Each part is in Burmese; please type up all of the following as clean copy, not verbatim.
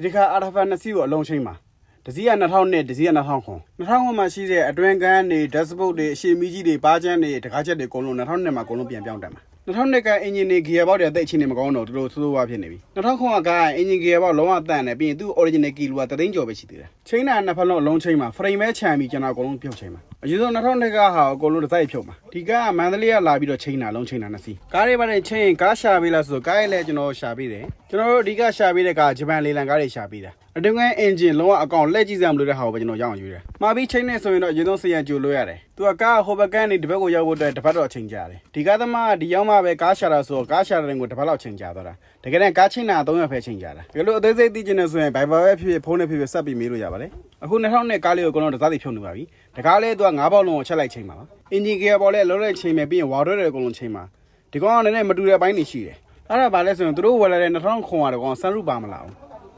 ဒီခါအာရဖာနှစ်စီးကိုအလုံးချင်းမှာတစည်းက2000နဲ့တစည်းက2000ခွန်2000မှာရှိတဲ့အတွင်းကန်းတွေဓာတ်စပုတ်တွေအရှိမီကြီးတွေပါးချမ်းတွေတကားချက်တွေအကုန်လုံး2000နဲ့မှာအကုန်လုံးပြန်ပြောင်းတက်မှာ2000ကအင်ဂျင်တွေဂီယာဘောက်တွေအသက်အချင်းတွေမကောင်းတော့သူတို့ဆိုးဆိုးဝါးဖြစ်နေပြီ2000ခွန်ကအင်ဂျင်ဂီယာဘောက်လုံးဝတန့်တယ်ပြီးရင်သူ့ original ကီလိုက3သိန်းကျော်ပဲရှိသေးတယ်ချိန်တာနှစ်ဖက်လုံးအလုံးချင်းမှာ frame ပဲခြံပြီးကျွန်တော်အကုန်လုံးပြုတ်ချိန်မှာအရင်ဆုံး2000ကဟာအကုန်လုံးတစ်စိုက်ဖြုတ်မှာဒီကမန္တလေးကလာပြီးတော့ချိန်တာလုံးချိန်တာနှစ်စီးကားတွေပါတဲ့ချိန်ကားရှာပေးလားဆိုကားရဲ့လည်းကျွန်တော်ရှာပေးတယ်ကျွန်တော်တို့အဓိကရှာပေးတဲ့ကားဂျပန်လေလံကားတွေရှာပေးတာအတွင်းကအင်ဂျင်လုံးဝအကောင်လက်ကြည့်စရာမလိုတဲ့ဟာကိုပဲကျွန်တော်ရောက်အောင်ယူတယ်မှာပြီးချိန်နေဆိုရင်တော့အရင်ဆုံးစီရန်ကြိုလို့ရတယ်သူကကားဟိုဘကန်နေတစ်ဘက်ကိုရောက်ဖို့အတွက်တစ်ပတ်တော့အချိန်ကြာတယ်ဒီကားသမားဒီရောက်မှပဲကားရှာတာဆိုကားရှာတဲ့ကိုတစ်ပတ်လောက်ချိန်ကြာသွားတာတကယ်တမ်းကားချိန်တာ3ရက်ပဲချိန်ကြာတာဒီလိုအသေးစိတ်သိချင်နေဆိုရင် Viber ပဲဖြစ်ဖြစ်ဖုန်းနဲ့ဖြစ်ဖြစ်ဆက်ပြီးမေးလို့ရပါတယ်အခု2000နဲ့ကားလေးကိုကျွန်တော်တစားစီဖြုတ်နေပါပြီတကားလေးသူက9ပေါက်လုံးကိုချက်လိုက်ချိန်ပါအင်ဂျင်ဂီယာပေါ်လဲလုံးလိုက်ချိန်မယ်ပြီးရင်ဝါတွဲတွေအကုန်လုံးချိန်ပါဒီကောင်ကလည်းမတူတဲ့အပိုင်းတွေရှိတယ်အဲ့ဒါဘာလဲဆိုရင်သူတို့ဝယ်လာတဲ့2000ခွန်ရတဲ့ကောင်ဆန်ရူပါမလား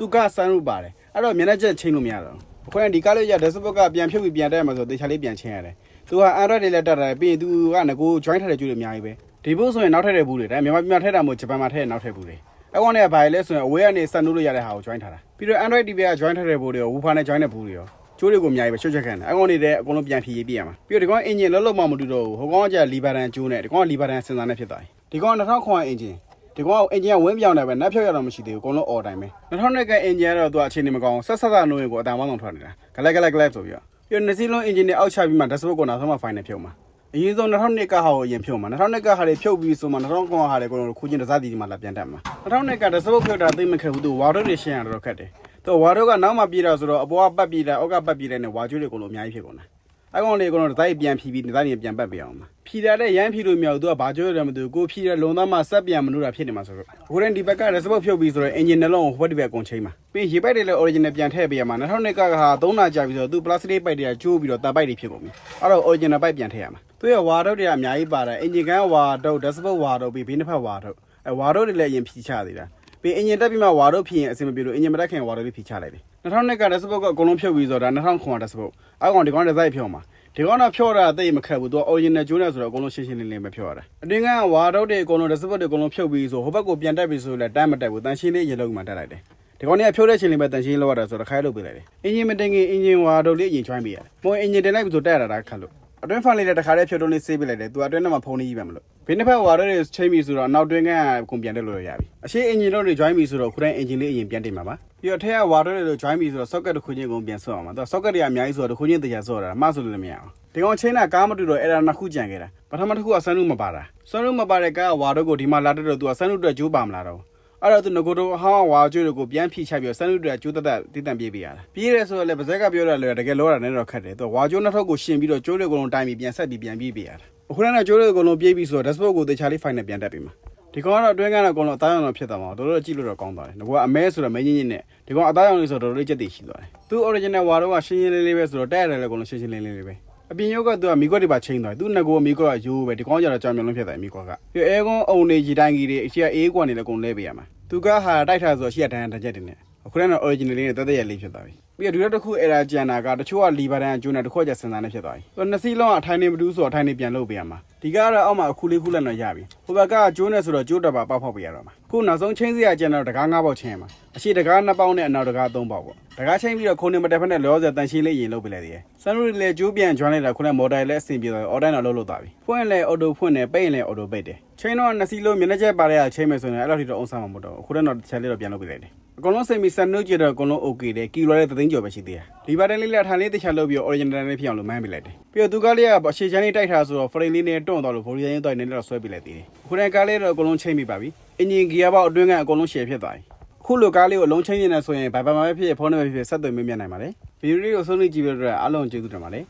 သူကဆန်ရူပါတယ်အဲ့တော့မျက်နှာချက်ချိန်လို့မရတော့အခုကဒီကားလေးရဒက်စပုတ်ကပြန်ဖြုတ်ပြီးပြန်တက်မှာဆိုတေချာလေးပြန်ချင်းရတယ်သူက Android တွေလည်းတက်တယ်ပြီးရင်သူကငကို join ထည့်တဲ့ကျိုးတွေအများကြီးပဲဒီဘုတ်ဆိုရင်နောက်ထည့်တဲ့ဘူးတွေဒါမြန်မာပြည်မှာထည့်တာမဟုတ်ဂျပန်မှာထည့်နောက်ထည့်ဘူးတွေအဲ့ကောင်တွေကဘာလဲဆိုရင်အဝေးကနေစက်နိုးလို့ရတဲ့ဟာကို join ထားတာပြီးတော့ Android TV က join ထည့်တဲ့ဘူးတွေရော woofer နဲ့ join တဲ့ဘူးတွေရောကျိုးတွေကိုအများကြီးပဲရှုပ်ချက်ခံတယ်အဲ့ကောင်တွေလည်းအကုန်လုံးပြန်ဖြည့်ရေးပြရမှာပြီးတော့ဒီကောင်အင်ဂျင်လုံးမှမတူတော့ဘူးဟိုကောင်ကလီဘာတန်ကျိုးနဲ့ဒီကောင်ကလီဘာတန်စင်စာနဲ့ဖြစ်သွားတယ်ဒီကောင်2000ခွန်အင်ဂျင်ဒီကောင်အင်ဂျင်ကဝင်းပြောင်းတယ်ပဲနက်ဖြုတ်ရတော့မရှိသေးဘူးအကုန်လုံး all time ပဲ2000နဲ့ကအင်ဂျင်ကတော့သူအချိန်နေမကောင်းဆက်နိုးရင်ကိုအတန်ပေါင်းလုံးထွက်နေတာဂလက်ဆိုပြီးတော့ပြီးတော့နှစ်စီးလုံးအင်ဂျင်နဲ့အောက်ချပြီးမှဓာတ်စပုတ်ကိုနောက်ဆုံးမှ final ဖြုတ်မှာအရင်ဆုံး2000နဲ့ကဟာကိုအရင်ဖြုတ်မှာ2000နဲ့ကဟာတွေဖြုတ်ပြီးဆိုမှ2000ခွန်ဟာတွေကိုခုချင်းတစားတီဒီမှာလာပြန်တက်မှာ2000နဲ့ကဓာတ်စပုတ်ဖြုတ်တာသိမခက်ဘူးသူဝါတို့တွေရှင်းရတော့ခက်တယ်သူဝါတို့ကနောက်မှပြေးတာဆိုတော့အပေါ်ကပတ်ပြေးတာအောက်ကပတ်ပြေးတယ်နဲ့ဝါကျွေးတွေအကုန်လုံးအများကြီးဖြစ်ကုန်တာအဲ့ကောင်လေးကတော့တိုင်းပြန်ဖြီးပြီးတိုင်းပြန်ပတ်ပြအောင်မှာဖြီးတာတဲ့ရမ်းဖြီးလို့မြောက်သူကဘာကျွေးတယ်မသိဘူးကိုဖြီးတဲ့လုံသားမှဆက်ပြန်မလို့တာဖြစ်နေမှာဆိုတော့အခုတည်းဒီဘက်ကဓာတ်စပုတ်ဖြုတ်ပြီးဆိုတော့အင်ဂျင်နှလုံးကိုဟိုဘက်ဒီဘက်ကုန်ချိန်မှာပြီးရေပိုက်တွေလည်း original ပြန်ထည့်ပေးရမှာ2000နဲ့ကဟာ3နာကြာပြီဆိုတော့သူ plastic ပိုက်တွေကကျိုးပြီးတော့တာပိုက်တွေဖြစ်ကုန်ပြီအဲ့တော့ original ပိုက်ပြန်ထည့်ရမှာသူရဲ့ဝါတို့တွေကအများကြီးပါတယ်အင်ဂျင်ကန်ဝါတို့ဓာတ်စပုတ်ဝါတို့ပြီးဘေးနှစ်ဖက်ဝါတို့ဝါတို့တွေလည်းအရင်ဖြီးချသေးတာပြီးအင်ဂျင်တက်ပြီးမှဝါတို့ဖြီးရင်အဆင်မပြေလို့အင်ဂျင်မတက်ခင်ဝါတို့လေးဖြီးချလိုက်တယ်2000နဲ့ကဓာတ်စပုတ်ကအကုန်လုံးဖြုတ်ပြီးဆိုတော့2000ခွန်ဓာတ်စပုတ်အောက်ကောင်ဒီကောင်တစ်စိုက်ဖြုတ်မှာဒီကောင်တော့ဖြော့တာတိတ်မခက်ဘူးသူက original ကျိုးနေဆိုတော့အကုန်လုံးရှင်းရှင်းလင်းလင်းပဲဖြော့ရတာအတွင်းကဝါတော့တွေအကုန်လုံးဓာတ်စပုတ်တွေအကုန်လုံးဖြုတ်ပြီးဆိုဟိုဘက်ကိုပြန်တက်ပြီးဆိုလဲတန်းမတက်ဘူးတန်ရှင်းလေးရေလုံးမှတက်လိုက်တယ်ဒီကောင်တွေကဖြိုးတဲ့ချိန်လေးပဲတန်ရှင်းလောက်ရတာဆိုတော့ခိုင်းလုပ်ပေးလိုက်တယ်အင်ဂျင်မတင်ခင်အင်ဂျင်ဝါတော့လေးအရင် join ပေးရတယ်မဟုတ်အင်ဂျင်တင်လိုက်ပြီးဆိုတက်ရတာခက်လို့အတွင်းဖန်လေးလည်းတခါတည်းဖြိုးတော့လေးဆေးပေးလိုက်တယ်သူအတွင်းထဲမှာဖုန်းလေးကြီးပဲမလို့ဘေးနှစ်ဖက်ဝါတော့တွေချိန်ပြီးဆိုတော့နောက်တွင်းကကုန်ပြန်တက်လို့ရပြီအရှိအင်ဂျင်တော့တွေ join ပြီးဆိုတော့ခုတိုင်းအင်ဂျင်လေးအရင်ပြန်တင်မှာပါပြီးတော့ထဲကဝါတော့တွေ join ပြီးဆိုတော့ socket တစ်ခုချင်းကုန်ပြန်ဆော့အောင်ပါသူ socket တွေအများကြီးဆိုတော့တစ်ခုချင်းတရားဆော့တာမှဆိုလို့လည်းမရအောင်ဒီကောင်ချင်းတာကားမတူတော့အဲ့ဒါနှစ်ခုကြံခဲ့တာပထမတစ်ခုကဆန်းနုမပါတာဆန်းနုမပါတဲ့ကားဝါတော့ကိုဒီမှာလာတော့သူကဆန်းနုအတွက်ဂျိုးပါမလာတော့အဲ့တော့သူငကိုတော့ဟောင်းဝါကျွေးတွေကိုပြန်ဖြီးချပြီးဆန်းနုအတွက်ဂျိုးတက်တည်တံပြေးပေးရတာပြေးရဲဆိုတော့လည်းပါဇက်ကပြောတာလေတကယ်လောတာနဲ့တော့ခက်တယ်သူဝါကျွေးနှစ်ထောက်ကိုရှင်ပြီးတော့ကျိုးတွေကိုလုံးတိုင်းပြီးပြန်ဆက်ပြီးပြန်ပြေးပေးရတာအခုလည်းကျိုးတွေကိုလုံးပြေးပြီးဆိုတော့ dashboard ကိုတခြားလေး final ပြန်တက်ပြီးမှာဒီကောင်ကတော့အတွင်းကတော့အကုန်လုံးအသားရောင်တော့ဖြစ်သွားမှာတော်တော်ကြည့်လို့တော့ကောင်းသွားတယ်ငါကအမဲဆိုတော့မင်းကြီးနဲ့ဒီကောင်အသားရောင်လေးဆိုတော့တော်တော်လေးကြက်တည်ရှိသွားတယ်သူ original ဝါတော့ကရှင်းရှင်းလေးလေးပဲဆိုတော့တက်ရတယ်လည်းအကုန်လုံးရှင်းရှင်းလေးလေးပဲအပြင်ရောက်ကသူကမီကွက်တွေပါချိန်သွားသူ့ငကိုမီကွက်ကရိုးပဲဒီကောင်ကျတော့ကြောင်မြုံလုံးဖြစ်သွားမီကွက်ကပြီးအဲကောင်အုံနေကြီးတိုင်းကြီးတွေအရှိအေးကွက်နေလည်းအကုန်လဲပေးရမှာသူကဟာတိုက်ထားဆိုတော့ရှိရတန်းတချက်တင်နေအခုလည်းတော့ original လေးနဲ့တက်ရလေးဖြစ်သွားပြီပြီးတော့ဒီတစ်ခုအဲ့ဒါကျန်တာကတချို့ကလီဘာတန်ကျိုးနေတစ်ခုကစင်စာနဲ့ဖြစ်သွားပြီသူနှစ်စီးလုံးအထိုင်းနေမတူးဆိုတော့အထိုင်းနေပြန်လုပ်ပေးရမှာဒီကတော့အောက်မှာအခုလေးခုလက်တော့ရပြီဟိုဘက်ကကျိုးနေဆိုတော့ကျိုးတက်ပါပေါက်ဖောက်ပေးရတော့မှာခုနောက်ဆုံးချင်းစရာကျန်တော့တကား9ပေါက်ချင်းရမှာအရှိတကား2ပေါက်နဲ့အနောက်တကား3ပေါက်ပေါ့တကားချင်းပြီးတော့ခုံနေမတက်ဖက်နဲ့လောဆယ်တန်ရှင်းလေးရင်လုပ်ပေးလိုက်သေးတယ်ဆန်ရူလည်းကျိုးပြန်ကျွမ်းလိုက်တာခုနမော်ဒယ်လည်းအဆင်ပြေသွားတယ်အော်တိုင်းတော့လုပ်သွားပြီဖွင့်လဲအော်တိုဖွင့်တယ်ပိတ်ရင်လည်းအော်တိုပိတ်တယ်ချင်းတော့နှစ်စီးလုံးမျက်နှာချက်ပါတဲ့ချင်းမယ်ဆိုရင်အဲ့လိုထိတော့အုံးစားမှာမဟုတ်တော့အခုတော့တစ်ချက်လေးတော့ပြန်လုပ်ပေးလိုက်တယ်အကုန်လုံးစိတ်မီဆန်နုကြည့်တော့အကုန်လုံး okay တယ်ကီလိုလည်း3သိန်းကျော်ပဲရှိသေးတယ်ဒီဘက်တန်းလေးလက်ထိုင်လေးတစ်ချက်လုပ်ပြီး original လေးဖြစ်အောင်လုပ်မှန်းပေးလိုက်တယ်ပြီးတော့သူကလေးကအရှေ့ချမ်းလေးတိုက်ထားဆိုတော့ frame လေးနဲ့တွန့်သွားလို့ body ရင်းတော့နေတော့ဆွဲပေးလိုက်သေးတယ်ခုနကကားလေးတော့အကုန်လုံးချိန်ပြီးပါပြီအင်ဂျင်ဂီယာဘောက်အတွင်းကအကုန်လုံး share ဖြစ်သွားပြီခုလိုကားလေးကိုအလုံးချိန်နေတယ်ဆိုရင်ဘာမှမဖြစ်ဖုန်းနဲ့ပဲဖြစ်ဆက်သွယ်မေးမြန်းနိုင်ပါလေဗီဒီယိုလေးကိုဆုံးဖြတ်ကြည့်ပြီးတော့အားလုံးကျေးဇူးတင်ပါတယ်